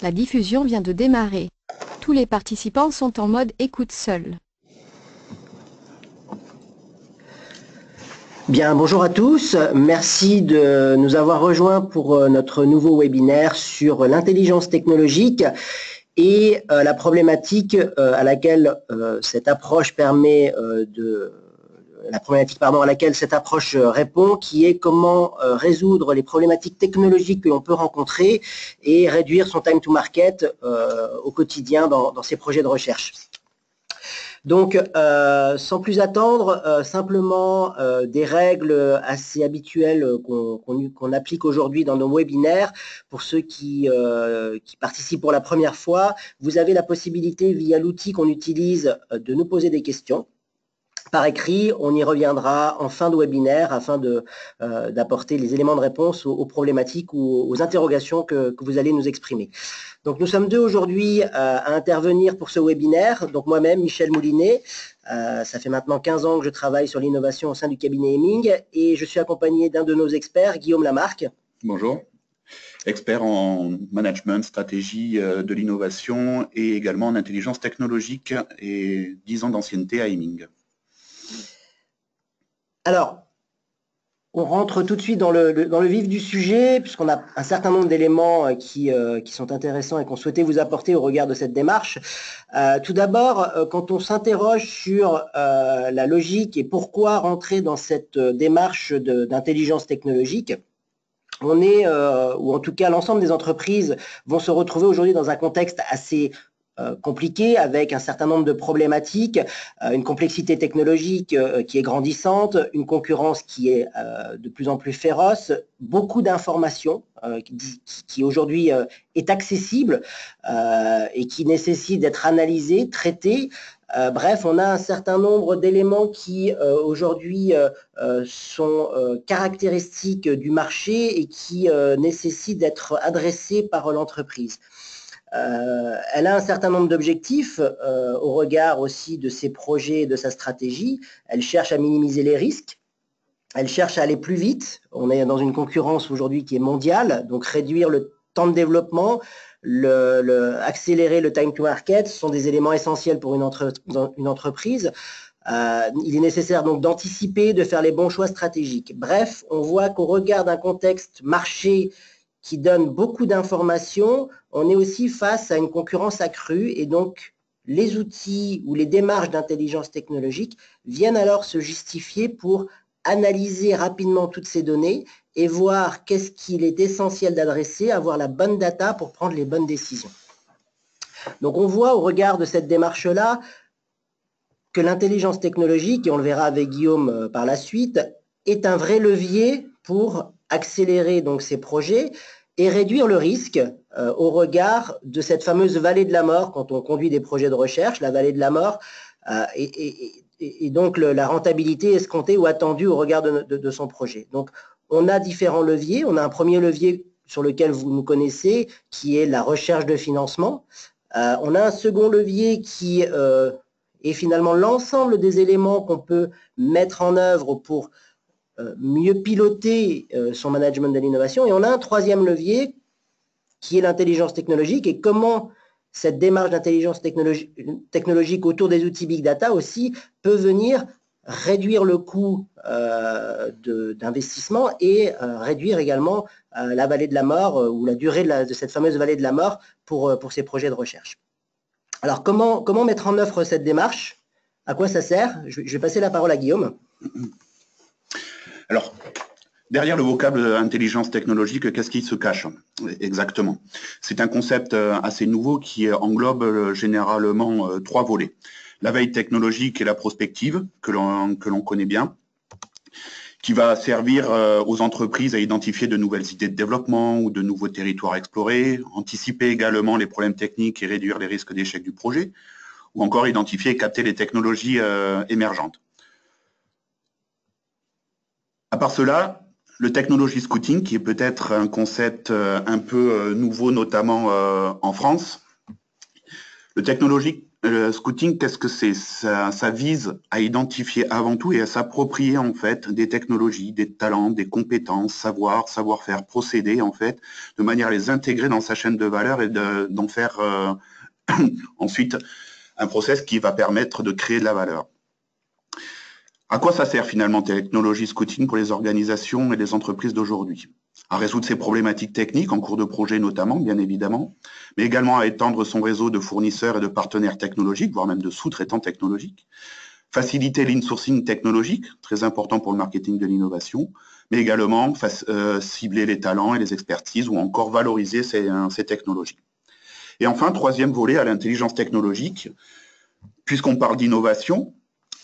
La diffusion vient de démarrer. Tous les participants sont en mode écoute seul. Bien, bonjour à tous. Merci de nous avoir rejoints pour notre nouveau webinaire sur l'intelligence technologique et la problématique à laquelle cette approche permet à laquelle cette approche répond, qui est comment résoudre les problématiques technologiques que l'on peut rencontrer et réduire son time to market au quotidien dans ses projets de recherche. Donc, sans plus attendre, simplement des règles assez habituelles qu'on applique aujourd'hui dans nos webinaires. Pour ceux qui participent pour la première fois, vous avez la possibilité, via l'outil qu'on utilise, de nous poser des questions. Par écrit, on y reviendra en fin de webinaire afin d'apporter les éléments de réponse aux problématiques ou aux interrogations que vous allez nous exprimer. Donc nous sommes deux aujourd'hui à intervenir pour ce webinaire. Donc moi-même, Michel Moulinet, ça fait maintenant 15 ans que je travaille sur l'innovation au sein du cabinet Heming et je suis accompagné d'un de nos experts, Guillaume Lamarque. Bonjour. Expert en management, stratégie de l'innovation et également en intelligence technologique et 10 ans d'ancienneté à Heming. Alors, on rentre tout de suite dans le vif du sujet, puisqu'on a un certain nombre d'éléments qui sont intéressants et qu'on souhaitait vous apporter au regard de cette démarche. Tout d'abord, quand on s'interroge sur la logique et pourquoi rentrer dans cette démarche d'intelligence technologique, on est, ou en tout cas l'ensemble des entreprises vont se retrouver aujourd'hui dans un contexte assez compliqué, avec un certain nombre de problématiques, une complexité technologique qui est grandissante, une concurrence qui est de plus en plus féroce, beaucoup d'informations qui aujourd'hui est accessible et qui nécessite d'être analysée, traitée. Bref, on a un certain nombre d'éléments qui aujourd'hui sont caractéristiques du marché et qui nécessitent d'être adressés par l'entreprise. Elle a un certain nombre d'objectifs au regard aussi de ses projets et de sa stratégie. Elle cherche à minimiser les risques. Elle cherche à aller plus vite. On est dans une concurrence aujourd'hui qui est mondiale, donc réduire le temps de développement, accélérer le time to market, ce sont des éléments essentiels pour une entreprise. Il est nécessaire donc d'anticiper, de faire les bons choix stratégiques. Bref, on voit qu'au regard d'un contexte marché qui donne beaucoup d'informations, on est aussi face à une concurrence accrue et donc les outils ou les démarches d'intelligence technologique viennent alors se justifier pour analyser rapidement toutes ces données et voir qu'est-ce qu'il est essentiel d'adresser, avoir la bonne data pour prendre les bonnes décisions. Donc on voit au regard de cette démarche-là que l'intelligence technologique, et on le verra avec Guillaume par la suite, est un vrai levier pour accélérer donc ces projets et réduire le risque au regard de cette fameuse vallée de la mort quand on conduit des projets de recherche, la vallée de la mort, et donc la rentabilité escomptée ou attendue au regard de son projet. Donc on a différents leviers. On a un premier levier sur lequel vous nous connaissez, qui est la recherche de financement. On a un second levier qui est finalement l'ensemble des éléments qu'on peut mettre en œuvre pour mieux piloter son management de l'innovation. Et on a un troisième levier qui est l'intelligence technologique et comment cette démarche d'intelligence technologique autour des outils Big Data aussi peut venir réduire le coût d'investissement et réduire également la vallée de la mort ou la durée de cette fameuse vallée de la mort pour ces projets de recherche. Alors, comment mettre en œuvre cette démarche? À quoi ça sert? Je vais passer la parole à Guillaume. Alors, derrière le vocable intelligence technologique, qu'est-ce qui se cache exactement? C'est un concept assez nouveau qui englobe généralement trois volets. La veille technologique et la prospective, que l'on connaît bien, qui va servir aux entreprises à identifier de nouvelles idées de développement ou de nouveaux territoires à explorer, anticiper également les problèmes techniques et réduire les risques d'échec du projet, ou encore identifier et capter les technologies émergentes. À part cela, le technology scouting, qui est peut-être un concept un peu nouveau, notamment en France. Le technology Le scouting, qu'est-ce que c'est? Ça vise à identifier avant tout et à s'approprier en fait des technologies, des talents, des compétences, savoir-faire, procéder en fait, de manière à les intégrer dans sa chaîne de valeur et d'en faire ensuite un process qui va permettre de créer de la valeur. À quoi ça sert finalement technologie scouting pour les organisations et les entreprises d'aujourd'hui? À résoudre ces problématiques techniques en cours de projet notamment, bien évidemment, mais également à étendre son réseau de fournisseurs et de partenaires technologiques, voire même de sous-traitants technologiques, faciliter l'insourcing technologique, très important pour le marketing de l'innovation, mais également cibler les talents et les expertises ou encore valoriser ces technologies. Et enfin, troisième volet à l'intelligence technologique, puisqu'on parle d'innovation,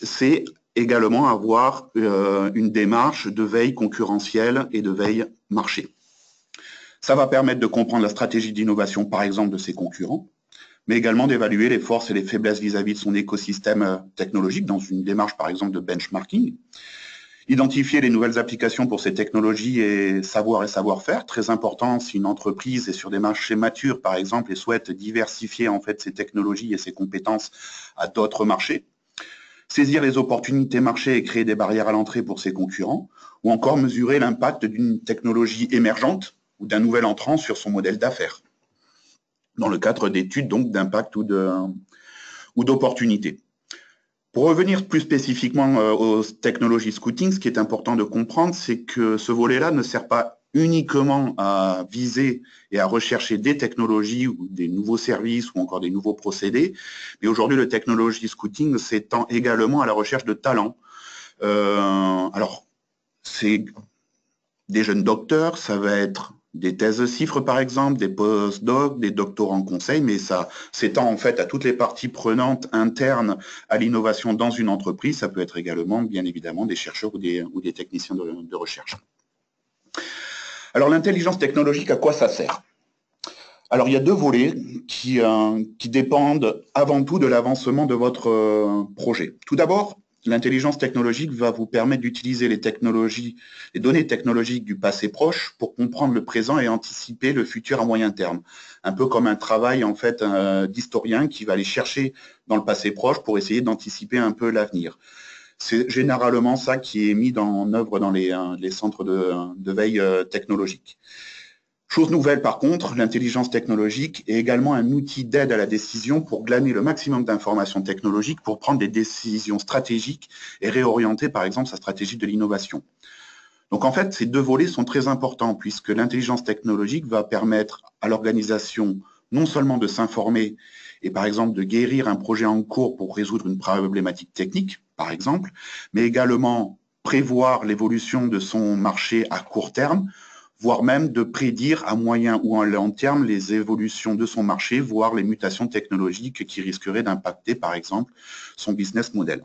c'est également avoir une démarche de veille concurrentielle et de veille marché. Ça va permettre de comprendre la stratégie d'innovation, par exemple, de ses concurrents, mais également d'évaluer les forces et les faiblesses vis-à-vis de son écosystème technologique dans une démarche, par exemple, de benchmarking. Identifier les nouvelles applications pour ces technologies et savoir-faire, très important si une entreprise est sur des marchés matures, par exemple, et souhaite diversifier en fait ses technologies et ses compétences à d'autres marchés. Saisir les opportunités marché et créer des barrières à l'entrée pour ses concurrents, ou encore mesurer l'impact d'une technologie émergente ou d'un nouvel entrant sur son modèle d'affaires, dans le cadre d'études donc d'impact ou d'opportunités. Pour revenir plus spécifiquement aux technologies scouting, ce qui est important de comprendre, c'est que ce volet-là ne sert pas uniquement à viser et à rechercher des technologies ou des nouveaux services ou encore des nouveaux procédés, mais aujourd'hui le technology scouting s'étend également à la recherche de talents. Alors, c'est des jeunes docteurs, ça va être des thèses chiffres par exemple, des post-docs, des doctorants en conseil, mais ça s'étend en fait à toutes les parties prenantes internes à l'innovation dans une entreprise. Ça peut être également, bien évidemment, des chercheurs ou des techniciens de recherche. Alors l'intelligence technologique, à quoi ça sert? Alors il y a deux volets qui dépendent avant tout de l'avancement de votre projet. Tout d'abord, l'intelligence technologique va vous permettre d'utiliser les données technologiques du passé proche pour comprendre le présent et anticiper le futur à moyen terme. Un peu comme un travail en fait d'historien qui va aller chercher dans le passé proche pour essayer d'anticiper un peu l'avenir. C'est généralement ça qui est mis en œuvre dans les centres de veille technologique. Chose nouvelle par contre, l'intelligence technologique est également un outil d'aide à la décision pour glaner le maximum d'informations technologiques pour prendre des décisions stratégiques et réorienter par exemple sa stratégie de l'innovation. Donc en fait, ces deux volets sont très importants puisque l'intelligence technologique va permettre à l'organisation non seulement de s'informer et par exemple de guérir un projet en cours pour résoudre une problématique technique, par exemple, mais également prévoir l'évolution de son marché à court terme, voire même de prédire à moyen ou à long terme les évolutions de son marché, voire les mutations technologiques qui risqueraient d'impacter, par exemple, son business model.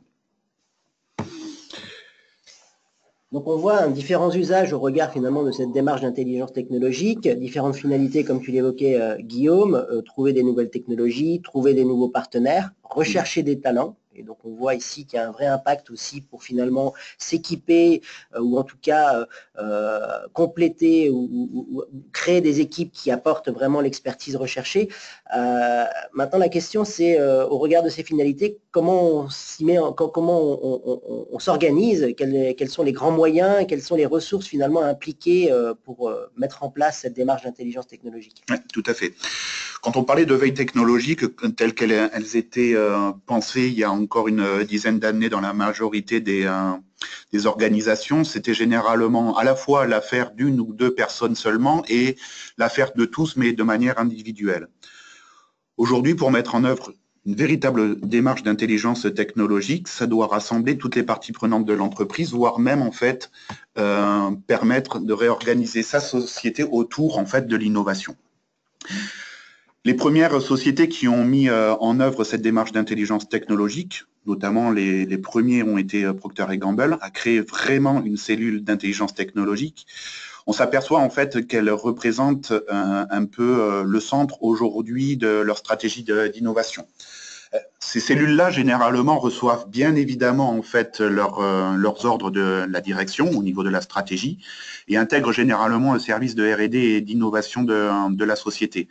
Donc on voit différents usages au regard finalement de cette démarche d'intelligence technologique, différentes finalités comme tu l'évoquais Guillaume, trouver des nouvelles technologies, trouver des nouveaux partenaires, rechercher des talents. Et donc on voit ici qu'il y a un vrai impact aussi pour finalement s'équiper ou en tout cas compléter ou créer des équipes qui apportent vraiment l'expertise recherchée. Maintenant la question c'est au regard de ces finalités, comment on s'y met, comment on s'organise, quels sont les grands moyens, quelles sont les ressources finalement impliquées pour mettre en place cette démarche d'intelligence technologique. Oui, tout à fait. Quand on parlait de veille technologique, telles qu'elles étaient pensées il y a encore une dizaine d'années dans la majorité des organisations, c'était généralement à la fois l'affaire d'une ou deux personnes seulement et l'affaire de tous, mais de manière individuelle. Aujourd'hui, pour mettre en œuvre une véritable démarche d'intelligence technologique, ça doit rassembler toutes les parties prenantes de l'entreprise, voire même en fait permettre de réorganiser sa société autour en fait de l'innovation. Les premières sociétés qui ont mis en œuvre cette démarche d'intelligence technologique, notamment les premiers ont été Procter & Gamble, a créé vraiment une cellule d'intelligence technologique. On s'aperçoit en fait qu'elle représente un peu le centre aujourd'hui de leur stratégie d'innovation. Ces cellules-là, généralement, reçoivent bien évidemment en fait leurs ordres de la direction au niveau de la stratégie et intègrent généralement le service de R&D et d'innovation de la société.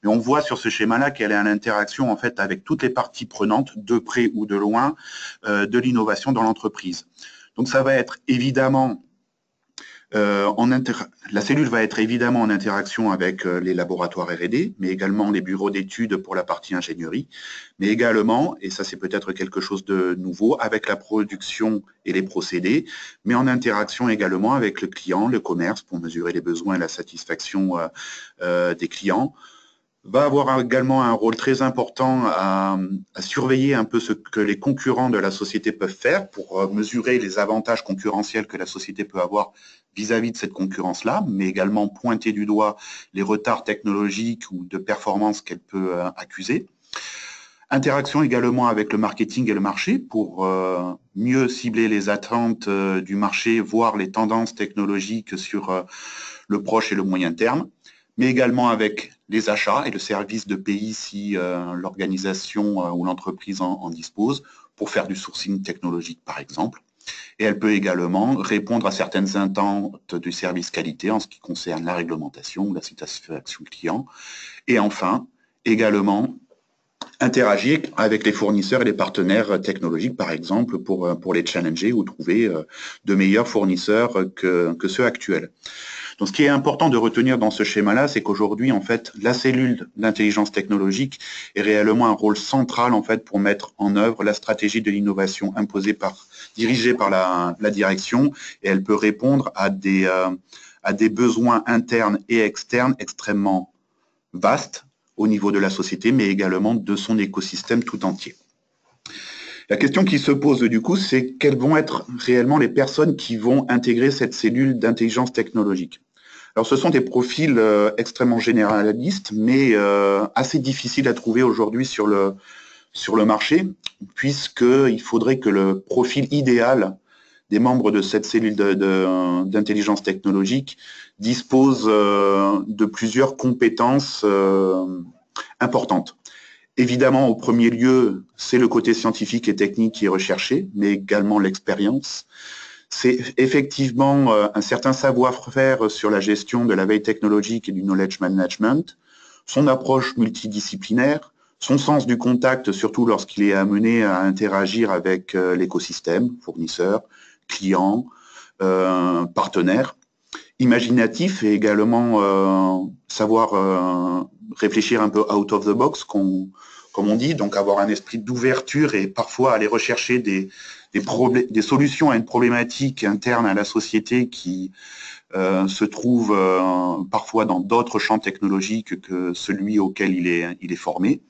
Mais on voit sur ce schéma-là qu'elle est en interaction en fait avec toutes les parties prenantes, de près ou de loin, de l'innovation dans l'entreprise. Donc ça va être évidemment la cellule va être évidemment en interaction avec les laboratoires R&D, mais également les bureaux d'études pour la partie ingénierie, mais également, et ça c'est peut-être quelque chose de nouveau, avec la production et les procédés, mais en interaction également avec le client, le commerce, pour mesurer les besoins et la satisfaction des clients, va avoir également un rôle très important à surveiller un peu ce que les concurrents de la société peuvent faire pour mesurer les avantages concurrentiels que la société peut avoir vis-à-vis de cette concurrence-là, mais également pointer du doigt les retards technologiques ou de performance qu'elle peut accuser. Interaction également avec le marketing et le marché pour mieux cibler les attentes du marché, voire les tendances technologiques sur le proche et le moyen terme, mais également avec les achats et le service de pays si l'organisation ou l'entreprise en dispose, pour faire du sourcing technologique par exemple. Et elle peut également répondre à certaines attentes du service qualité en ce qui concerne la réglementation ou la satisfaction client. Et enfin, également, interagir avec les fournisseurs et les partenaires technologiques, par exemple, pour les challenger ou trouver de meilleurs fournisseurs que ceux actuels. Donc, ce qui est important de retenir dans ce schéma-là, c'est qu'aujourd'hui, en fait, la cellule d'intelligence technologique est réellement un rôle central, en fait, pour mettre en œuvre la stratégie de l'innovation dirigée par la direction, et elle peut répondre à des besoins internes et externes extrêmement vastes au niveau de la société, mais également de son écosystème tout entier. La question qui se pose du coup, c'est quelles vont être réellement les personnes qui vont intégrer cette cellule d'intelligence technologique. Alors, ce sont des profils extrêmement généralistes, mais assez difficiles à trouver aujourd'hui sur le marché, puisqu'il faudrait que le profil idéal des membres de cette cellule d'intelligence technologique dispose de plusieurs compétences importantes. Évidemment, au premier lieu, c'est le côté scientifique et technique qui est recherché, mais également l'expérience. C'est effectivement un certain savoir-faire sur la gestion de la veille technologique et du knowledge management, son approche multidisciplinaire, son sens du contact, surtout lorsqu'il est amené à interagir avec l'écosystème, fournisseurs, clients, partenaires, imaginatif et également savoir réfléchir un peu out of the box, comme on dit, donc avoir un esprit d'ouverture et parfois aller rechercher des solutions à une problématique interne à la société qui se trouve parfois dans d'autres champs technologiques que celui auquel il est formé.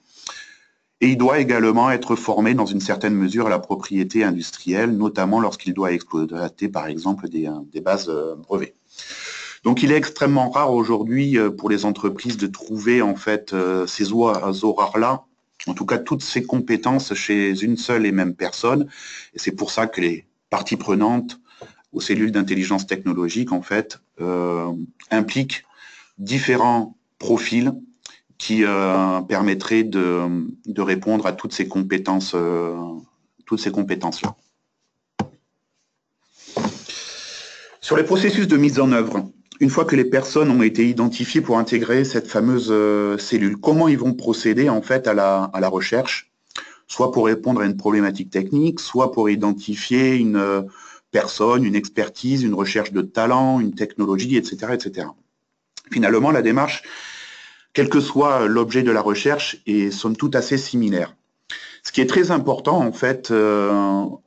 Et il doit également être formé dans une certaine mesure à la propriété industrielle, notamment lorsqu'il doit exploiter par exemple des bases brevets. Donc il est extrêmement rare aujourd'hui pour les entreprises de trouver en fait ces oiseaux rares-là, en tout cas toutes ces compétences chez une seule et même personne. Et c'est pour ça que les parties prenantes aux cellules d'intelligence technologique en fait impliquent différents profils qui permettraient de répondre à toutes ces compétences-là. Sur les processus de mise en œuvre, une fois que les personnes ont été identifiées pour intégrer cette fameuse cellule, comment ils vont procéder en fait à la recherche, soit pour répondre à une problématique technique, soit pour identifier une personne, une expertise, une recherche de talent, une technologie, etc., etc. Finalement, la démarche, quel que soit l'objet de la recherche, est somme toute assez similaire. Ce qui est très important, en fait,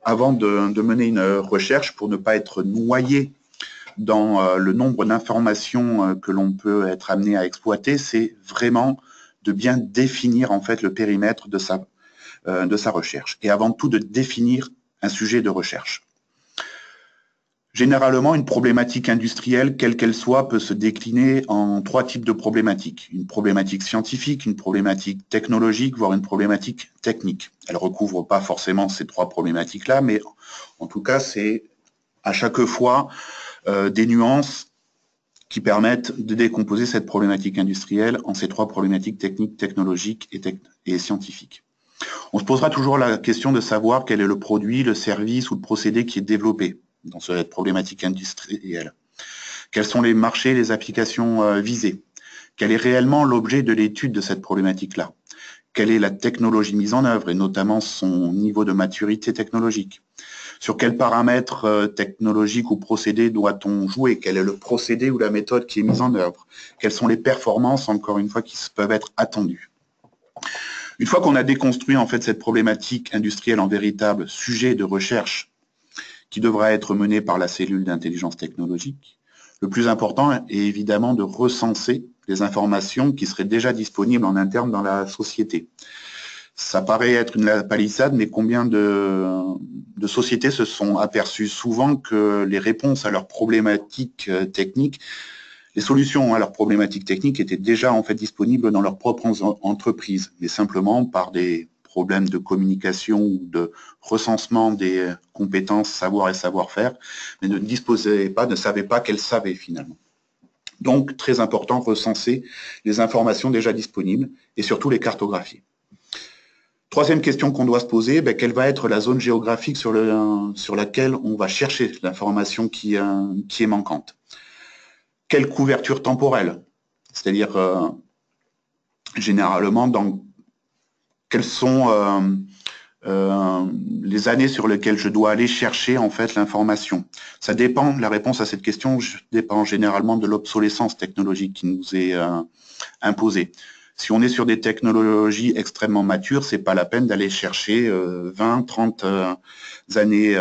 avant de mener une recherche, pour ne pas être noyé dans le nombre d'informations que l'on peut être amené à exploiter, c'est vraiment de bien définir, en fait, le périmètre de sa recherche. Et avant tout, de définir un sujet de recherche. Généralement, une problématique industrielle, quelle qu'elle soit, peut se décliner en 3 types de problématiques. Une problématique scientifique, une problématique technologique, voire une problématique technique. Elle ne recouvre pas forcément ces 3 problématiques-là, mais en tout cas, c'est à chaque fois des nuances qui permettent de décomposer cette problématique industrielle en ces 3 problématiques techniques, technologiques et scientifiques. On se posera toujours la question de savoir quel est le produit, le service ou le procédé qui est développé dans cette problématique industrielle. Quels sont les marchés, les applications visées? Quel est réellement l'objet de l'étude de cette problématique-là? Quelle est la technologie mise en œuvre et notamment son niveau de maturité technologique? Sur quels paramètres technologiques ou procédés doit-on jouer? Quel est le procédé ou la méthode qui est mise en œuvre? Quelles sont les performances, encore une fois, qui peuvent être attendues? Une fois qu'on a déconstruit en fait cette problématique industrielle en véritable sujet de recherche qui devra être mené par la cellule d'intelligence technologique, le plus important est évidemment de recenser les informations qui seraient déjà disponibles en interne dans la société. Ça paraît être une palissade, mais combien de sociétés se sont aperçues souvent que les réponses à leurs problématiques techniques, les solutions à leurs problématiques techniques étaient déjà en fait disponibles dans leurs propres entreprises, mais simplement par des problèmes de communication ou de recensement des compétences, savoir et savoir-faire, mais ne disposaient pas, ne savaient pas qu'elles savaient finalement. Donc, très important, recenser les informations déjà disponibles et surtout les cartographier. Troisième question qu'on doit se poser, quelle va être la zone géographique sur laquelle on va chercher l'information qui est manquante? Quelle couverture temporelle? C'est-à-dire, généralement, quelles sont les années sur lesquelles je dois aller chercher en fait l'information? Ça dépend, la réponse à cette question dépend généralement de l'obsolescence technologique qui nous est imposée. Si on est sur des technologies extrêmement matures, c'est pas la peine d'aller chercher 20, 30 années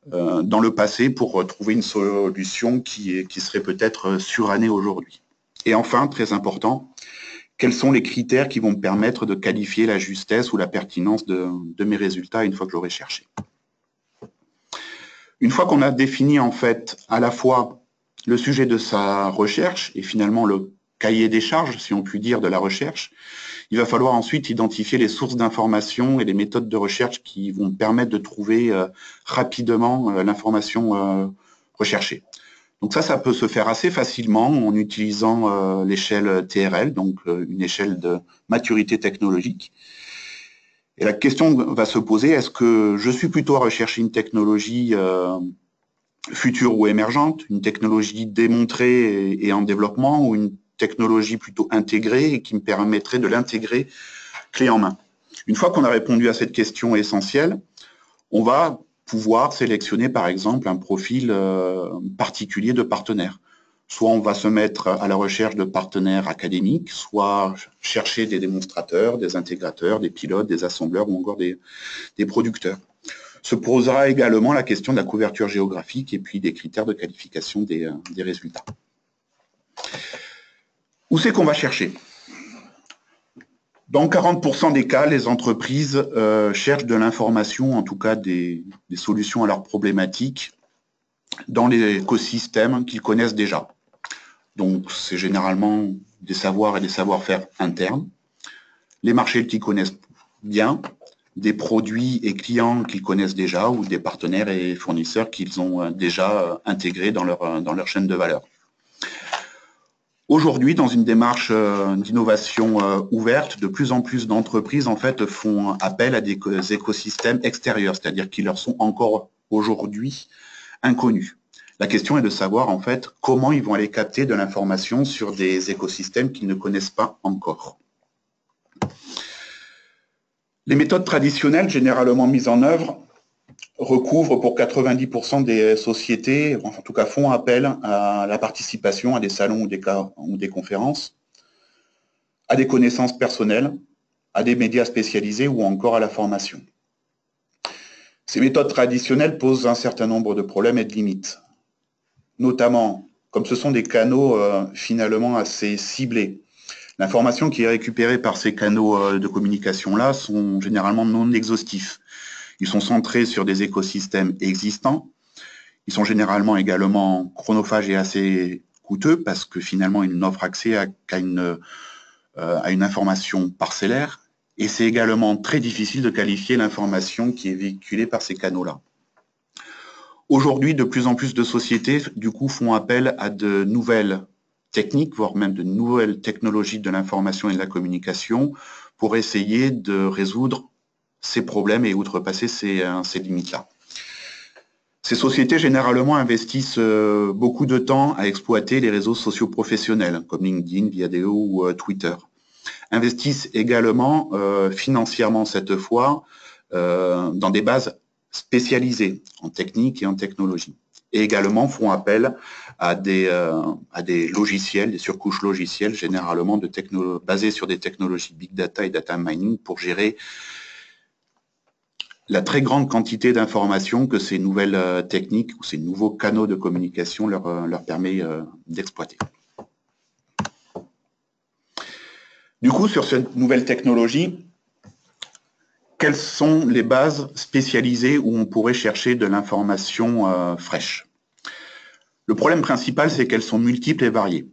dans le passé pour trouver une solution qui serait peut-être surannée aujourd'hui. Et enfin, très important, quels sont les critères qui vont me permettre de qualifier la justesse ou la pertinence de mes résultats une fois que j'aurai cherché? Une fois qu'on a défini en fait à la fois le sujet de sa recherche et finalement le cahier des charges, si on peut dire, de la recherche, il va falloir ensuite identifier les sources d'information et les méthodes de recherche qui vont permettre de trouver rapidement l'information recherchée. Donc ça peut se faire assez facilement en utilisant l'échelle TRL, donc une échelle de maturité technologique. Et la question va se poser, est-ce que je suis plutôt à rechercher une technologie future ou émergente, une technologie démontrée et en développement, ou une technologie plutôt intégrée et qui me permettrait de l'intégrer clé en main? Une fois qu'on a répondu à cette question essentielle, on va pouvoir sélectionner par exemple un profil particulier de partenaire. Soit on va se mettre à la recherche de partenaires académiques, soit chercher des démonstrateurs, des intégrateurs, des pilotes, des assembleurs ou encore des producteurs. Se posera également la question de la couverture géographique et puis des critères de qualification des résultats. Où c'est qu'on va chercher? Dans 40% des cas, les entreprises cherchent de l'information, en tout cas des solutions à leurs problématiques, dans les écosystèmes qu'ils connaissent déjà. Donc, c'est généralement des savoirs et des savoir-faire internes, les marchés qu'ils connaissent bien, des produits et clients qu'ils connaissent déjà ou des partenaires et fournisseurs qu'ils ont déjà intégrés dans leur chaîne de valeur. Aujourd'hui, dans une démarche d'innovation ouverte, de plus en plus d'entreprises en fait font appel à des écosystèmes extérieurs, c'est-à-dire qui leur sont encore aujourd'hui inconnus. La question est de savoir en fait comment ils vont aller capter de l'information sur des écosystèmes qu'ils ne connaissent pas encore. Les méthodes traditionnelles généralement mises en œuvre recouvrent pour 90% des sociétés, en tout cas font appel à la participation à des salons ou des conférences, à des connaissances personnelles, à des médias spécialisés ou encore à la formation. Ces méthodes traditionnelles posent un certain nombre de problèmes et de limites, notamment comme ce sont des canaux finalement assez ciblés. L'information qui est récupérée par ces canaux de communication-là sont généralement non exhaustifs. Ils sont centrés sur des écosystèmes existants. Ils sont généralement également chronophages et assez coûteux parce que finalement, ils n'offrent accès qu'à une information parcellaire. Et c'est également très difficile de qualifier l'information qui est véhiculée par ces canaux-là. Aujourd'hui, de plus en plus de sociétés, du coup, font appel à de nouvelles techniques, voire même de nouvelles technologies de l'information et de la communication pour essayer de résoudre ces problèmes et outrepasser ces limites-là. Ces sociétés, généralement, investissent beaucoup de temps à exploiter les réseaux sociaux professionnels, comme LinkedIn, Viadeo ou Twitter. Investissent également financièrement cette fois dans des bases spécialisées en technique et en technologie. Et également font appel à des logiciels, des surcouches logicielles, généralement basées sur des technologies Big Data et Data Mining pour gérer la très grande quantité d'informations que ces nouvelles techniques ou ces nouveaux canaux de communication leur permet d'exploiter. Du coup, sur cette nouvelle technologie, quelles sont les bases spécialisées où on pourrait chercher de l'information fraîche? Le problème principal, c'est qu'elles sont multiples et variées.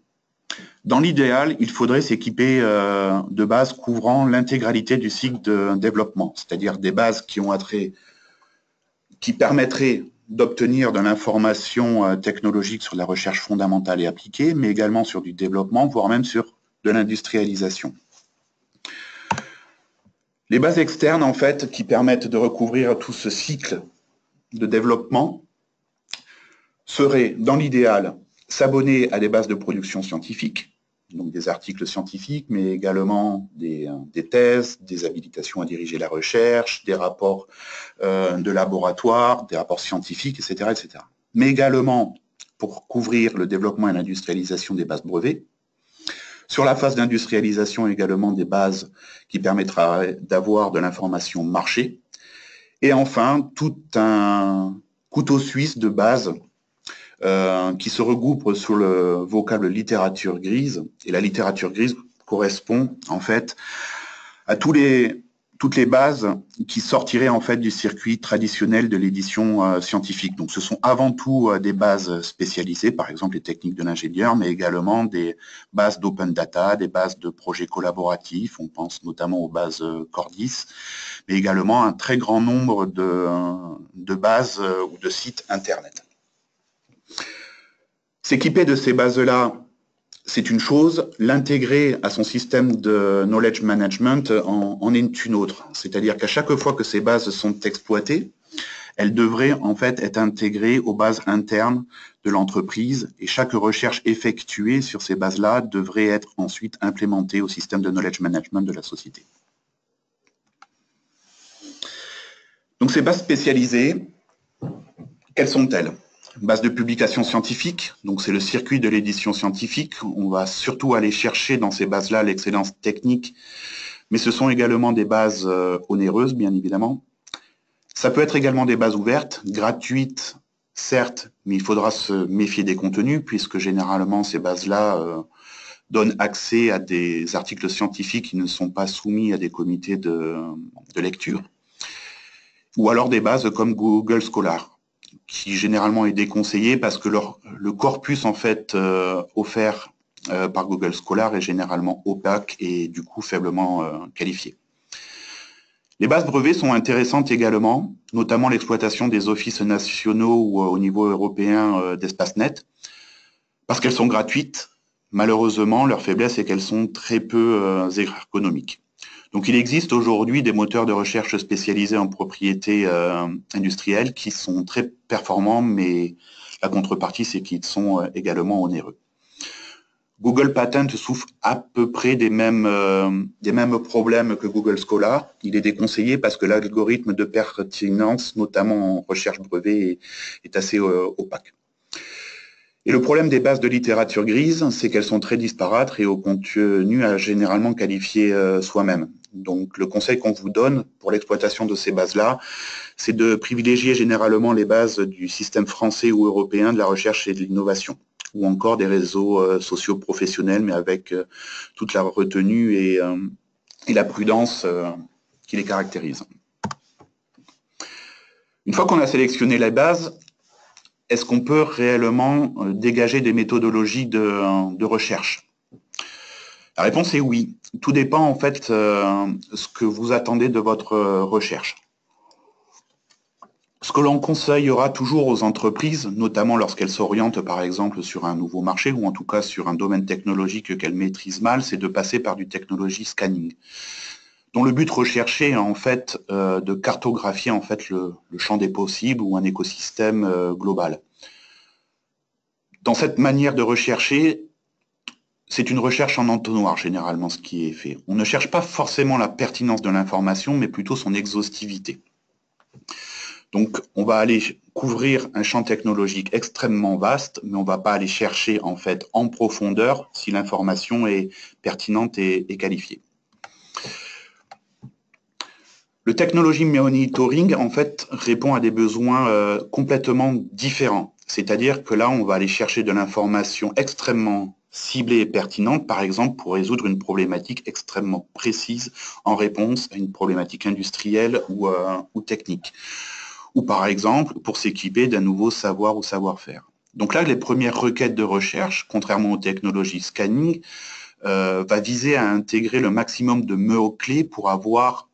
Dans l'idéal, il faudrait s'équiper de bases couvrant l'intégralité du cycle de développement, c'est-à-dire des bases qui permettraient d'obtenir de l'information technologique sur la recherche fondamentale et appliquée, mais également sur du développement, voire même sur de l'industrialisation. Les bases externes, en fait, qui permettent de recouvrir tout ce cycle de développement, seraient, dans l'idéal, s'abonner à des bases de production scientifique, donc des articles scientifiques, mais également des thèses, des habilitations à diriger la recherche, des rapports de laboratoire, des rapports scientifiques, etc., etc. Mais également, pour couvrir le développement et l'industrialisation des bases brevets, sur la phase d'industrialisation également des bases qui permettra d'avoir de l'information marché, et enfin, tout un couteau suisse de bases qui se regroupe sous le vocable littérature grise. Et la littérature grise correspond en fait à toutes les bases qui sortiraient en fait du circuit traditionnel de l'édition scientifique. Donc ce sont avant tout des bases spécialisées, par exemple les techniques de l'ingénieur, mais également des bases d'open data, des bases de projets collaboratifs, on pense notamment aux bases Cordis, mais également un très grand nombre de bases ou de sites Internet. S'équiper de ces bases-là, c'est une chose. L'intégrer à son système de knowledge management en est une autre. C'est-à-dire qu'à chaque fois que ces bases sont exploitées, elles devraient en fait être intégrées aux bases internes de l'entreprise et chaque recherche effectuée sur ces bases-là devrait être ensuite implémentée au système de knowledge management de la société. Donc ces bases spécialisées, quelles sont-elles ? Base de publication scientifique, donc c'est le circuit de l'édition scientifique. On va surtout aller chercher dans ces bases-là l'excellence technique, mais ce sont également des bases onéreuses, bien évidemment. Ça peut être également des bases ouvertes, gratuites, certes, mais il faudra se méfier des contenus, puisque généralement ces bases-là donnent accès à des articles scientifiques qui ne sont pas soumis à des comités de lecture. Ou alors des bases comme Google Scholar, qui généralement est déconseillé parce que le corpus en fait offert par Google Scholar est généralement opaque et du coup faiblement qualifié. Les bases brevets sont intéressantes également, notamment l'exploitation des offices nationaux ou au niveau européen d'EspaceNet, parce qu'elles sont gratuites. Malheureusement, leur faiblesse est qu'elles sont très peu ergonomiques. Donc il existe aujourd'hui des moteurs de recherche spécialisés en propriété industrielle qui sont très performants, mais la contrepartie, c'est qu'ils sont également onéreux. Google Patent souffre à peu près des mêmes problèmes que Google Scholar. Il est déconseillé parce que l'algorithme de pertinence, notamment en recherche brevet, est assez opaque. Et le problème des bases de littérature grise, c'est qu'elles sont très disparates et au contenu à généralement qualifier soi-même. Donc le conseil qu'on vous donne pour l'exploitation de ces bases-là, c'est de privilégier généralement les bases du système français ou européen de la recherche et de l'innovation, ou encore des réseaux sociaux professionnels, mais avec toute la retenue et la prudence qui les caractérise. Une fois qu'on a sélectionné les bases, est-ce qu'on peut réellement dégager des méthodologies de recherche? La réponse est oui. Tout dépend en fait ce que vous attendez de votre recherche. Ce que l'on conseillera toujours aux entreprises, notamment lorsqu'elles s'orientent par exemple sur un nouveau marché ou en tout cas sur un domaine technologique qu'elles maîtrisent mal, c'est de passer par du technology scanning. dont le but recherché est en fait de cartographier en fait le champ des possibles ou un écosystème global. Dans cette manière de rechercher, c'est une recherche en entonnoir généralement ce qui est fait. On ne cherche pas forcément la pertinence de l'information, mais plutôt son exhaustivité. Donc, on va aller couvrir un champ technologique extrêmement vaste, mais on ne va pas aller chercher en fait en profondeur si l'information est pertinente et qualifiée. Le technology monitoring en fait répond à des besoins complètement différents. C'est-à-dire que là, on va aller chercher de l'information extrêmement ciblée et pertinente, par exemple pour résoudre une problématique extrêmement précise en réponse à une problématique industrielle ou technique. Ou par exemple pour s'équiper d'un nouveau savoir ou savoir-faire. Donc là, les premières requêtes de recherche, contrairement aux technologies scanning, va viser à intégrer le maximum de mots-clés pour avoir,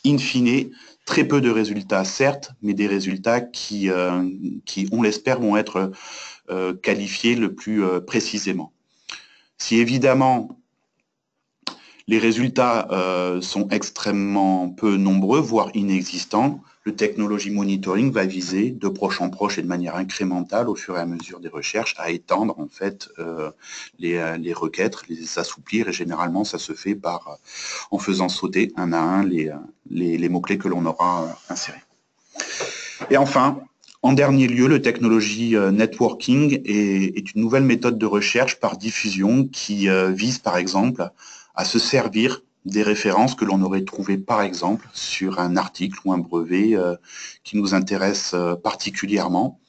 in fine, très peu de résultats, certes, mais des résultats qui on l'espère, vont être qualifiés le plus précisément. Si évidemment, les résultats sont extrêmement peu nombreux, voire inexistants, le technology monitoring va viser de proche en proche et de manière incrémentale au fur et à mesure des recherches à étendre en fait les requêtes, les assouplir et généralement ça se fait en faisant sauter un à un les mots-clés que l'on aura insérés. Et enfin, en dernier lieu, le technology networking est une nouvelle méthode de recherche par diffusion qui vise par exemple à se servir des références que l'on aurait trouvées par exemple sur un article ou un brevet qui nous intéresse particulièrement.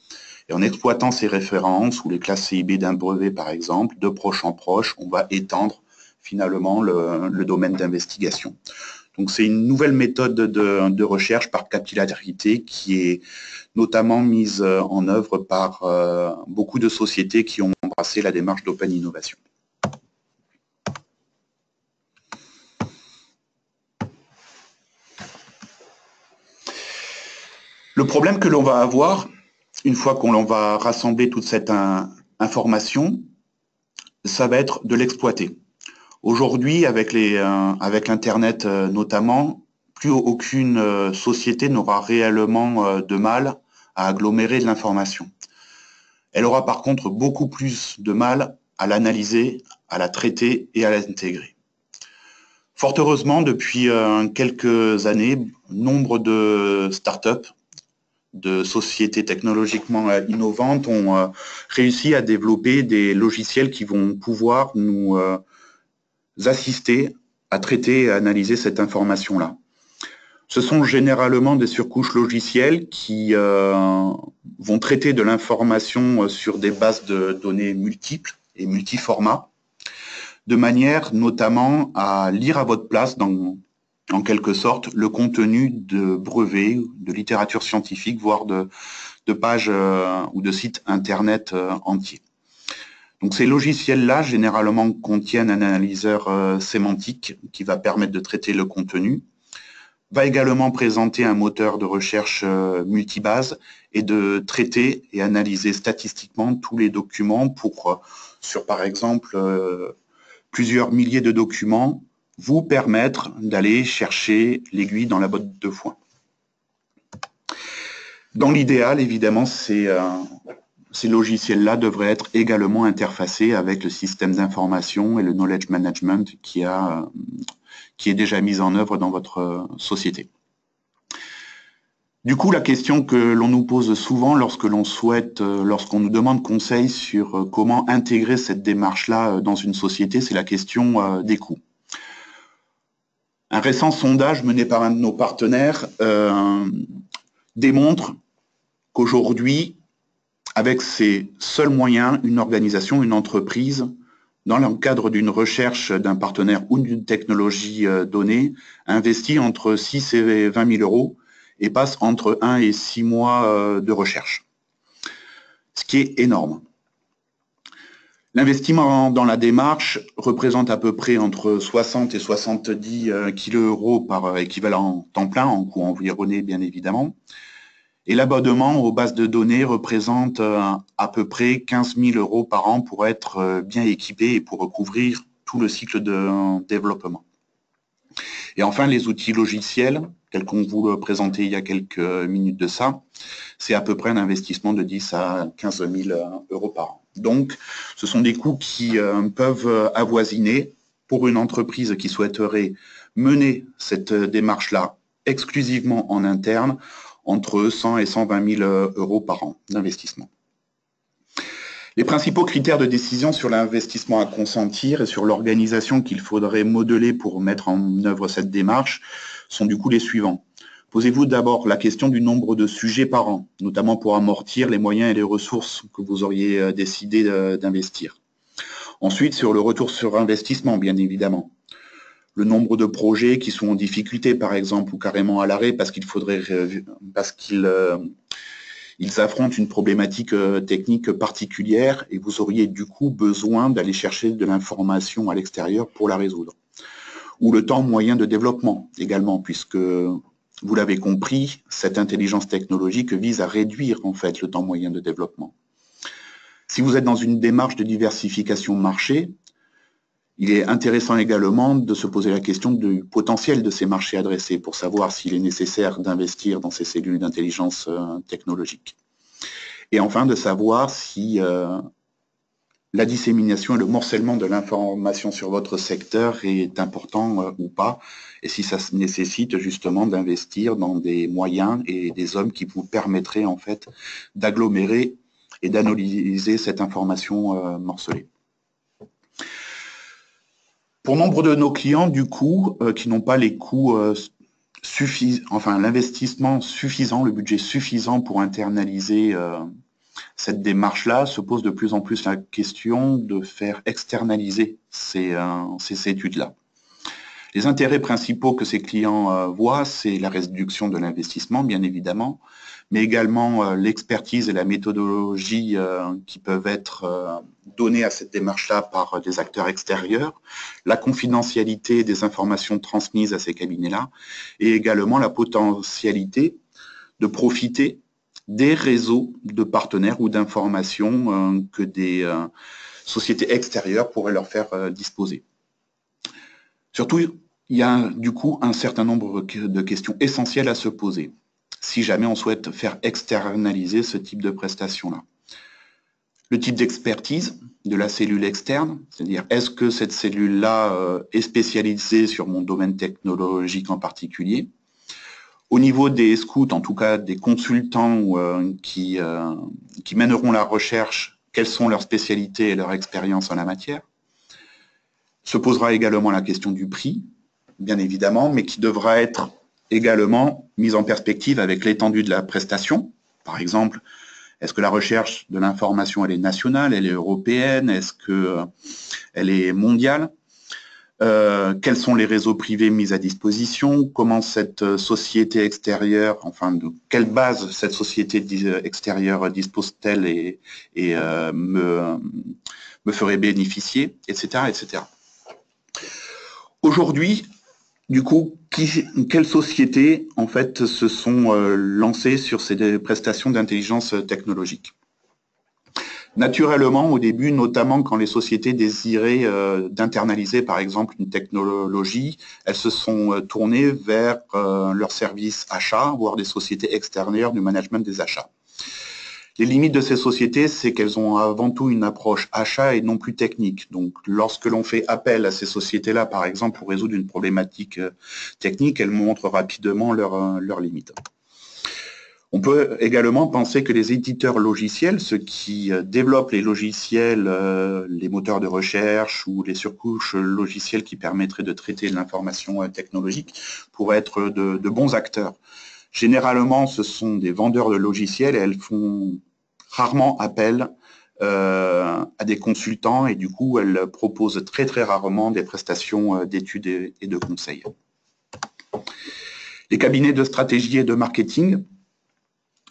Et en exploitant ces références ou les classes CIB d'un brevet par exemple, de proche en proche, on va étendre finalement le domaine d'investigation. Donc c'est une nouvelle méthode de recherche par capillarité qui est notamment mise en œuvre par beaucoup de sociétés qui ont embrassé la démarche d'Open Innovation. Le problème que l'on va avoir, une fois qu'on va rassembler toute cette information, ça va être de l'exploiter. Aujourd'hui, avec l'Internet notamment, plus aucune société n'aura réellement de mal à agglomérer de l'information. Elle aura par contre beaucoup plus de mal à l'analyser, à la traiter et à l'intégrer. Fort heureusement, depuis quelques années, nombre de startups, de sociétés technologiquement innovantes ont réussi à développer des logiciels qui vont pouvoir nous assister à traiter et à analyser cette information-là. Ce sont généralement des surcouches logicielles qui vont traiter de l'information sur des bases de données multiples et multiformats, de manière notamment à lire à votre place, en quelque sorte, le contenu de brevets, de littérature scientifique, voire de pages ou de sites Internet entiers. Donc ces logiciels-là, généralement, contiennent un analyseur sémantique qui va permettre de traiter le contenu, va également présenter un moteur de recherche multibase et de traiter et analyser statistiquement tous les documents sur par exemple plusieurs milliers de documents, vous permettre d'aller chercher l'aiguille dans la botte de foin. Dans l'idéal, évidemment, ces logiciels-là devraient être également interfacés avec le système d'information et le knowledge management qui est déjà mis en œuvre dans votre société. Du coup, la question que l'on nous pose souvent lorsqu'on nous demande conseil sur comment intégrer cette démarche-là dans une société, c'est la question des coûts. Un récent sondage mené par un de nos partenaires démontre qu'aujourd'hui, avec ses seuls moyens, une organisation, une entreprise, dans le cadre d'une recherche d'un partenaire ou d'une technologie donnée, investit entre 6 et 20 000 euros et passe entre 1 et 6 mois de recherche. Ce qui est énorme. L'investissement dans la démarche représente à peu près entre 60 et 70 kg € par équivalent temps plein, en coût environné bien évidemment. Et l'abonnement aux bases de données représente à peu près 15 000 euros par an pour être bien équipé et pour recouvrir tout le cycle de développement. Et enfin, les outils logiciels, tels qu'on vous le présentait il y a quelques minutes de ça, c'est à peu près un investissement de 10 à 15 000 euros par an. Donc, ce sont des coûts qui peuvent avoisiner pour une entreprise qui souhaiterait mener cette démarche-là exclusivement en interne entre 100 et 120 000 euros par an d'investissement. Les principaux critères de décision sur l'investissement à consentir et sur l'organisation qu'il faudrait modeler pour mettre en œuvre cette démarche sont du coup les suivants. Posez-vous d'abord la question du nombre de sujets par an, notamment pour amortir les moyens et les ressources que vous auriez décidé d'investir. Ensuite, sur le retour sur investissement, bien évidemment. Le nombre de projets qui sont en difficulté, par exemple, ou carrément à l'arrêt parce qu'ils affrontent une problématique technique particulière et vous auriez du coup besoin d'aller chercher de l'information à l'extérieur pour la résoudre. Ou le temps moyen de développement également, puisque vous l'avez compris, cette intelligence technologique vise à réduire en fait le temps moyen de développement. Si vous êtes dans une démarche de diversification marché, il est intéressant également de se poser la question du potentiel de ces marchés adressés pour savoir s'il est nécessaire d'investir dans ces cellules d'intelligence technologique. Et enfin, de savoir si la dissémination et le morcellement de l'information sur votre secteur est important ou pas, et si ça nécessite justement d'investir dans des moyens et des hommes qui vous permettraient en fait d'agglomérer et d'analyser cette information morcelée. Pour nombre de nos clients, du coup, qui n'ont pas les coûts l'investissement suffisant, le budget suffisant pour internaliser cette démarche-là, se pose de plus en plus la question de faire externaliser ces études-là. Les intérêts principaux que ces clients voient, c'est la réduction de l'investissement, bien évidemment, mais également l'expertise et la méthodologie qui peuvent être données à cette démarche-là par des acteurs extérieurs, la confidentialité des informations transmises à ces cabinets-là, et également la potentialité de profiter des réseaux de partenaires ou d'informations que des sociétés extérieures pourraient leur faire disposer. Surtout, il y a du coup un certain nombre de questions essentielles à se poser si jamais on souhaite faire externaliser ce type de prestations-là. Le type d'expertise de la cellule externe, c'est-à-dire est-ce que cette cellule-là est spécialisée sur mon domaine technologique en particulier? Au niveau des scouts, en tout cas des consultants qui mèneront la recherche, quelles sont leurs spécialités et leur expérience en la matière? Se posera également la question du prix, bien évidemment, mais qui devra être également mise en perspective avec l'étendue de la prestation. Par exemple, est-ce que la recherche de l'information, elle est nationale, elle est européenne, est-ce qu'elle est mondiale? Quels sont les réseaux privés mis à disposition? Comment cette société extérieure, enfin de quelle base cette société extérieure dispose-t-elle et me ferait bénéficier, etc., etc. Aujourd'hui, du coup, quelles sociétés en fait se sont lancées sur ces prestations d'intelligence technologique? Naturellement, au début, notamment quand les sociétés désiraient d'internaliser, par exemple, une technologie, elles se sont tournées vers leurs services achats, voire des sociétés extérieures du management des achats. Les limites de ces sociétés, c'est qu'elles ont avant tout une approche achat et non plus technique. Donc, lorsque l'on fait appel à ces sociétés-là, par exemple, pour résoudre une problématique technique, elles montrent rapidement leurs limites. On peut également penser que les éditeurs logiciels, ceux qui développent les logiciels, les moteurs de recherche ou les surcouches logicielles qui permettraient de traiter de l'information technologique, pourraient être de bons acteurs. Généralement, ce sont des vendeurs de logiciels et elles font rarement appel à des consultants et du coup, elles proposent très très rarement des prestations d'études et de conseils. Les cabinets de stratégie et de marketing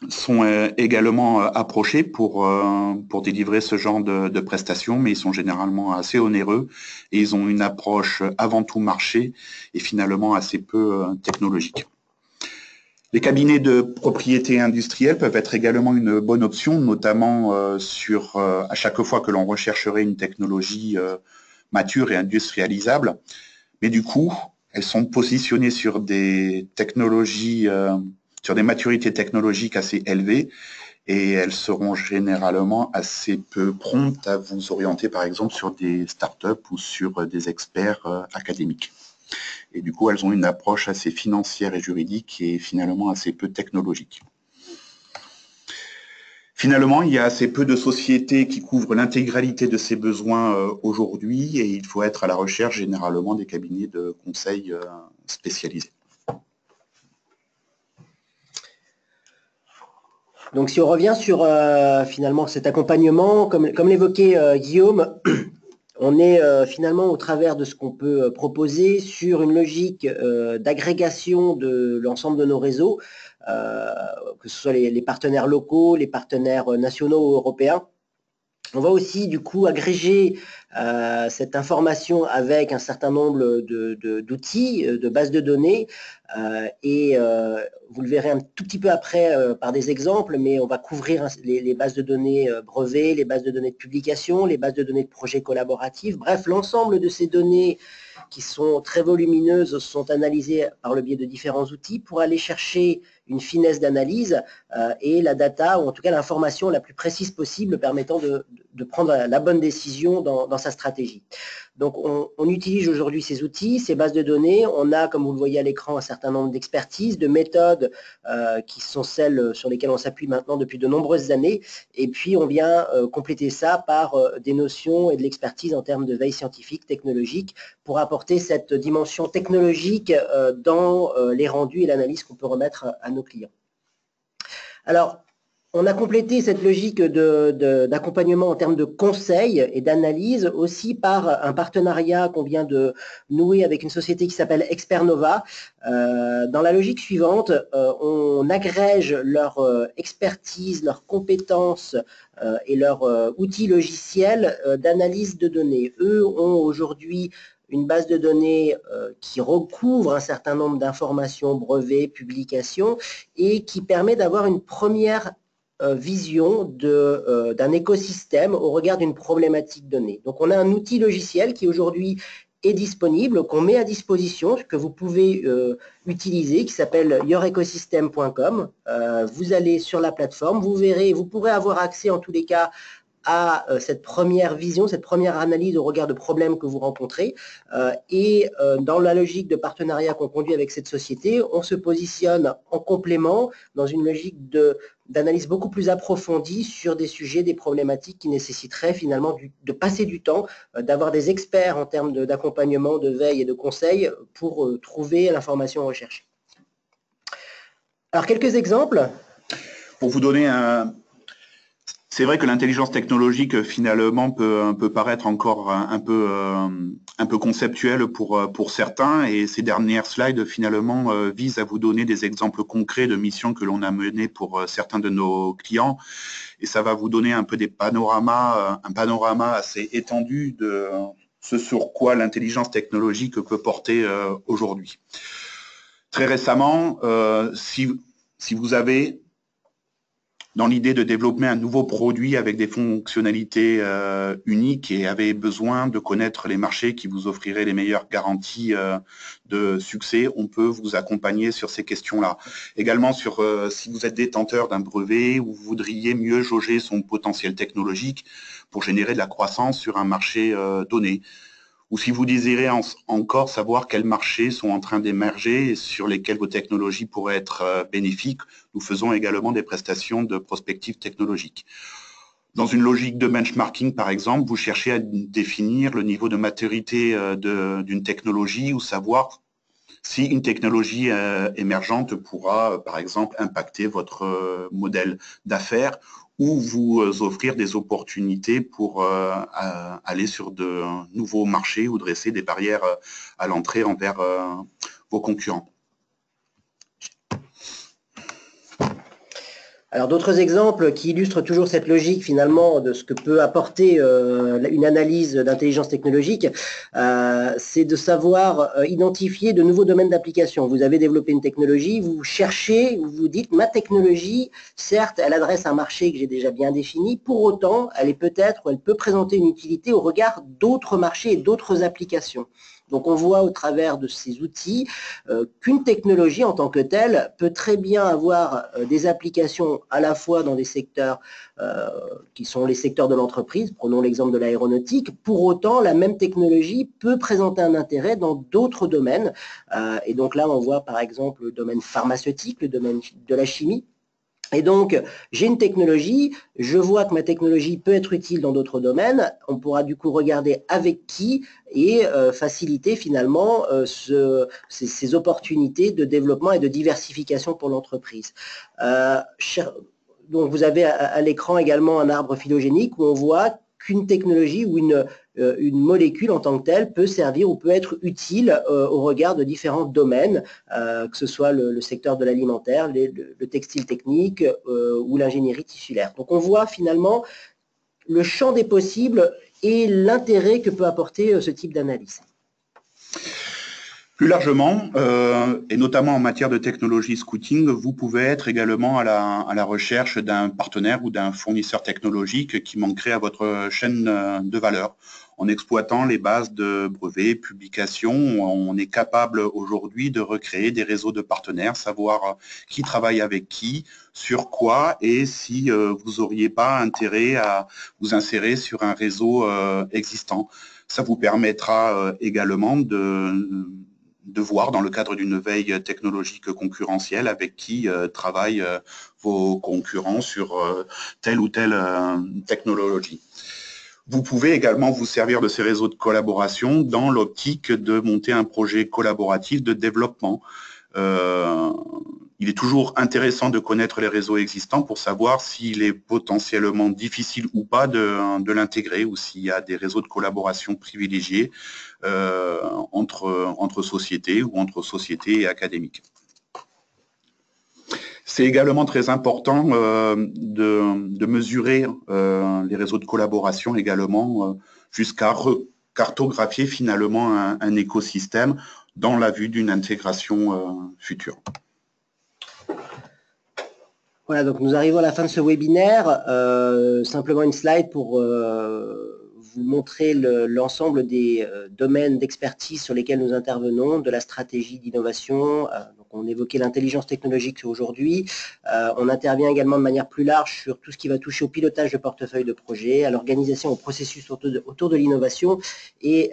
sont également approchés pour délivrer ce genre de prestations, mais ils sont généralement assez onéreux et ils ont une approche avant tout marché et finalement assez peu technologique. Les cabinets de propriété industrielle peuvent être également une bonne option, notamment à chaque fois que l'on rechercherait une technologie mature et industrialisable. Mais du coup, elles sont positionnées sur des technologies, sur des maturités technologiques assez élevées, et elles seront généralement assez peu promptes à vous orienter, par exemple, sur des startups ou sur des experts académiques. Et du coup, elles ont une approche assez financière et juridique et finalement assez peu technologique. Finalement, il y a assez peu de sociétés qui couvrent l'intégralité de ces besoins aujourd'hui, et il faut être à la recherche généralement des cabinets de conseil spécialisés. Donc si on revient sur finalement cet accompagnement, comme l'évoquait Guillaume, on est finalement au travers de ce qu'on peut proposer sur une logique d'agrégation de l'ensemble de nos réseaux, que ce soit les partenaires locaux, les partenaires nationaux ou européens. On va aussi du coup agréger cette information avec un certain nombre d'outils, de bases de données, et vous le verrez un tout petit peu après par des exemples, mais on va couvrir les bases de données brevets, les bases de données de publication, les bases de données de projets collaboratifs, bref, l'ensemble de ces données qui sont très volumineuses sont analysées par le biais de différents outils pour aller chercher une finesse d'analyse et la data, ou en tout cas l'information la plus précise possible permettant de prendre la bonne décision dans sa stratégie. Donc on utilise aujourd'hui ces outils, ces bases de données. On a, comme vous le voyez à l'écran, un certain nombre d'expertises, de méthodes qui sont celles sur lesquelles on s'appuie maintenant depuis de nombreuses années. Et puis on vient compléter ça par des notions et de l'expertise en termes de veille scientifique, technologique, pour apporter cette dimension technologique dans les rendus et l'analyse qu'on peut remettre à nos clients. Alors, on a complété cette logique d'accompagnement en termes de conseil et d'analyse aussi par un partenariat qu'on vient de nouer avec une société qui s'appelle Expernova. Dans la logique suivante, on agrège leur expertise, leurs compétences et leurs outils logiciels d'analyse de données. Eux ont aujourd'hui une base de données qui recouvre un certain nombre d'informations, brevets, publications, et qui permet d'avoir une première vision d'un écosystème au regard d'une problématique donnée. Donc on a un outil logiciel qui aujourd'hui est disponible, qu'on met à disposition, que vous pouvez utiliser, qui s'appelle yourecosystem.com. Vous allez sur la plateforme, vous verrez, vous pourrez avoir accès en tous les cas à cette première vision, cette première analyse au regard de problèmes que vous rencontrez. Et dans la logique de partenariat qu'on conduit avec cette société, on se positionne en complément dans une logique d'analyse beaucoup plus approfondie sur des sujets, des problématiques qui nécessiteraient finalement de passer du temps, d'avoir des experts en termes d'accompagnement, de veille et de conseil pour trouver l'information recherchée. Alors, quelques exemples. Pour vous donner un... C'est vrai que l'intelligence technologique, finalement, peut paraître encore un peu conceptuelle pour certains, et ces dernières slides, finalement, visent à vous donner des exemples concrets de missions que l'on a menées pour certains de nos clients, et ça va vous donner un peu un panorama assez étendu de ce sur quoi l'intelligence technologique peut porter aujourd'hui. Très récemment, si vous avez dans l'idée de développer un nouveau produit avec des fonctionnalités uniques et avez besoin de connaître les marchés qui vous offriraient les meilleures garanties de succès, on peut vous accompagner sur ces questions-là. Également sur si vous êtes détenteur d'un brevet ou vous voudriez mieux jauger son potentiel technologique pour générer de la croissance sur un marché donné. Ou si vous désirez encore savoir quels marchés sont en train d'émerger et sur lesquels vos technologies pourraient être bénéfiques, nous faisons également des prestations de prospective technologique. Dans une logique de benchmarking, par exemple, vous cherchez à définir le niveau de maturité d'une technologie ou savoir si une technologie émergente pourra, par exemple, impacter votre modèle d'affaires ou vous offrir des opportunités pour aller sur de nouveaux marchés ou dresser des barrières à l'entrée envers vos concurrents. Alors d'autres exemples qui illustrent toujours cette logique finalement de ce que peut apporter une analyse d'intelligence technologique, c'est de savoir identifier de nouveaux domaines d'application. Vous avez développé une technologie, vous cherchez, vous vous dites ma technologie, certes elle adresse un marché que j'ai déjà bien défini, pour autant elle peut présenter une utilité au regard d'autres marchés et d'autres applications. Donc on voit au travers de ces outils qu'une technologie en tant que telle peut très bien avoir des applications à la fois dans des secteurs qui sont les secteurs de l'entreprise, prenons l'exemple de l'aéronautique. Pour autant, la même technologie peut présenter un intérêt dans d'autres domaines. Et donc là, on voit par exemple le domaine pharmaceutique, le domaine de la chimie. Et donc, j'ai une technologie, je vois que ma technologie peut être utile dans d'autres domaines, on pourra du coup regarder avec qui et faciliter finalement ces opportunités de développement et de diversification pour l'entreprise. Donc, vous avez à l'écran également un arbre phylogénique où on voit qu'une technologie ou une molécule en tant que telle peut servir ou peut être utile au regard de différents domaines, que ce soit le secteur de l'alimentaire, le textile technique ou l'ingénierie tissulaire. Donc on voit finalement le champ des possibles et l'intérêt que peut apporter ce type d'analyse. Plus largement, et notamment en matière de technologie scouting, vous pouvez être également à la recherche d'un partenaire ou d'un fournisseur technologique qui manquerait à votre chaîne de valeur. En exploitant les bases de brevets, publications, on est capable aujourd'hui de recréer des réseaux de partenaires, savoir qui travaille avec qui, sur quoi, et si vous n'auriez pas intérêt à vous insérer sur un réseau existant. Ça vous permettra également de voir dans le cadre d'une veille technologique concurrentielle avec qui travaillent vos concurrents sur telle ou telle technologie. Vous pouvez également vous servir de ces réseaux de collaboration dans l'optique de monter un projet collaboratif de développement. Il est toujours intéressant de connaître les réseaux existants pour savoir s'il est potentiellement difficile ou pas de l'intégrer ou s'il y a des réseaux de collaboration privilégiés entre sociétés ou entre sociétés et académiques. C'est également très important de mesurer les réseaux de collaboration également jusqu'à cartographier finalement un écosystème dans la vue d'une intégration future. Voilà, donc nous arrivons à la fin de ce webinaire. Simplement une slide pour vous montrer l'ensemble des domaines d'expertise sur lesquels nous intervenons, de la stratégie d'innovation. Donc on évoquait l'intelligence technologique aujourd'hui. On intervient également de manière plus large sur tout ce qui va toucher au pilotage de portefeuille de projet, à l'organisation, au processus autour de l'innovation et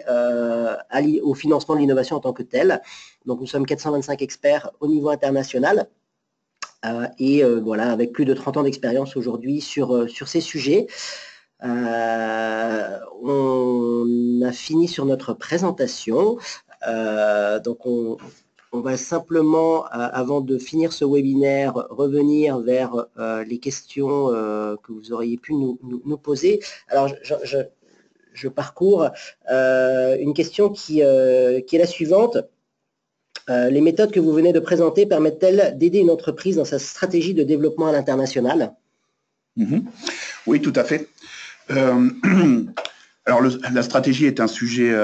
au financement de l'innovation en tant que tel. Donc nous sommes 425 experts au niveau international. Voilà, avec plus de 30 ans d'expérience aujourd'hui sur ces sujets. On a fini sur notre présentation. Donc on va simplement, avant de finir ce webinaire, revenir vers les questions que vous auriez pu nous poser. Alors, je parcours une question qui est la suivante. Les méthodes que vous venez de présenter permettent-elles d'aider une entreprise dans sa stratégie de développement à l'international? Oui, tout à fait. Alors, la stratégie est un sujet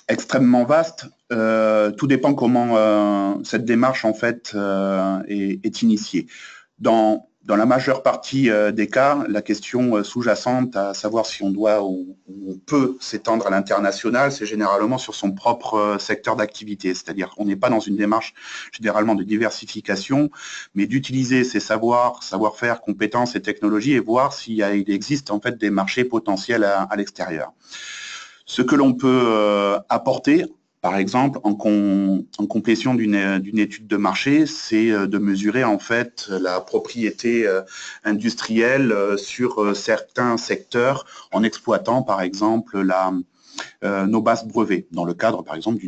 extrêmement vaste. Tout dépend comment cette démarche en fait est initiée. Dans la majeure partie des cas, la question sous-jacente à savoir si on doit ou on peut s'étendre à l'international, c'est généralement sur son propre secteur d'activité. C'est-à-dire qu'on n'est pas dans une démarche généralement de diversification, mais d'utiliser ses savoir-faire, compétences et technologies et voir s'il existe en fait des marchés potentiels à l'extérieur. Ce que l'on peut apporter, par exemple, en complétion d'une étude de marché, c'est de mesurer en fait la propriété industrielle sur certains secteurs en exploitant par exemple nos bases brevets, dans le cadre par exemple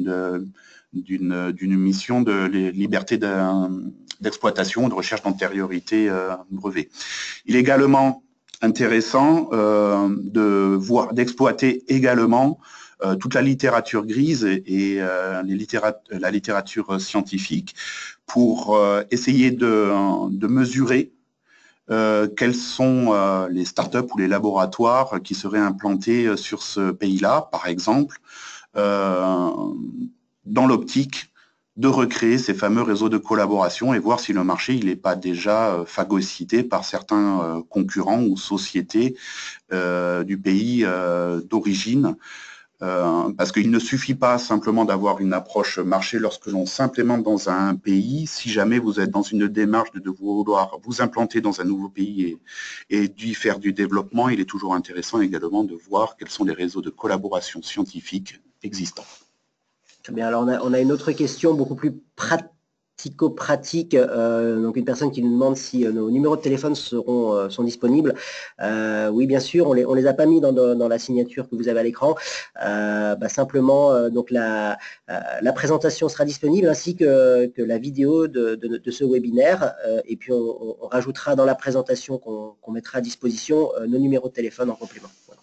d'une mission de liberté d'exploitation, de recherche d'antériorité brevet. Il est également intéressant d'exploiter également toute la littérature grise et la littérature scientifique pour essayer de mesurer quels sont les startups ou les laboratoires qui seraient implantés sur ce pays-là, par exemple, dans l'optique de recréer ces fameux réseaux de collaboration et voir si le marché il n'est pas déjà phagocyté par certains concurrents ou sociétés du pays d'origine Parce qu'il ne suffit pas simplement d'avoir une approche marché lorsque l'on s'implémente dans un pays. Si jamais vous êtes dans une démarche de vouloir vous implanter dans un nouveau pays et d'y faire du développement, il est toujours intéressant également de voir quels sont les réseaux de collaboration scientifique existants. Très bien, alors on a une autre question beaucoup plus pratico-pratique, donc une personne qui nous demande si nos numéros de téléphone sont disponibles. Oui, bien sûr, on les a pas mis dans la signature que vous avez à l'écran. Simplement, donc la présentation sera disponible ainsi que la vidéo de ce webinaire. Et puis on rajoutera dans la présentation qu'on mettra à disposition nos numéros de téléphone en complément. Voilà.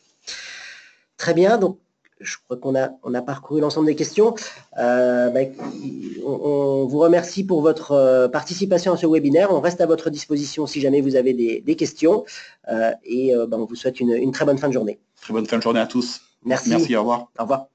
Très bien, donc je crois qu'on a parcouru l'ensemble des questions. On vous remercie pour votre participation à ce webinaire. On reste à votre disposition si jamais vous avez des questions. On vous souhaite une très bonne fin de journée. Très bonne fin de journée à tous. Merci. Merci, au revoir. Au revoir.